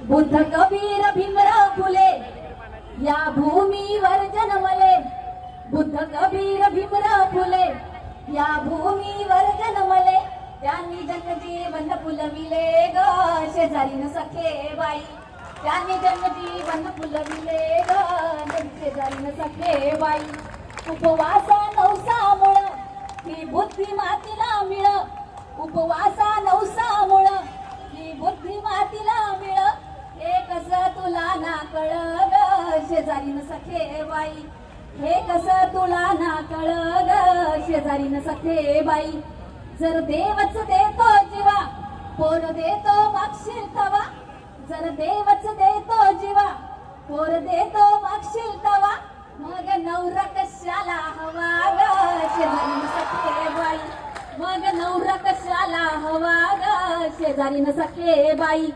बुद्ध कबीर भीमराव फुले या भूमीवर जन्मले. बुद्ध कबीर भीमराव फुले या भूमीवर जन्मले. त्यांनी जनजीवन फुलविले ग शेजारी न सखे बाई. त्यांनी जनजीवन फुलविले ग शेजारी न सखे बाई. उपवासा नवसामुळ ही बुद्धी मातीला मिळ. उपवासा नवसामुळ ही बुद्धी मातीला मिळ. हे कस तुला ना कळ ग शेजारी न सखे बाई. हे कस तुला ना कळ ग शेजारी न सखे बाई. जर देवच देतो जीवा पोर देतो मागशील तवा. जर देवच देतो जीवा पोर देतो मागशील तवा. मग नवरा कशाला हवा ग शेजारी न सखे बाई. मग नवरा कशाला हवा ग शेजारी न सखे बाई.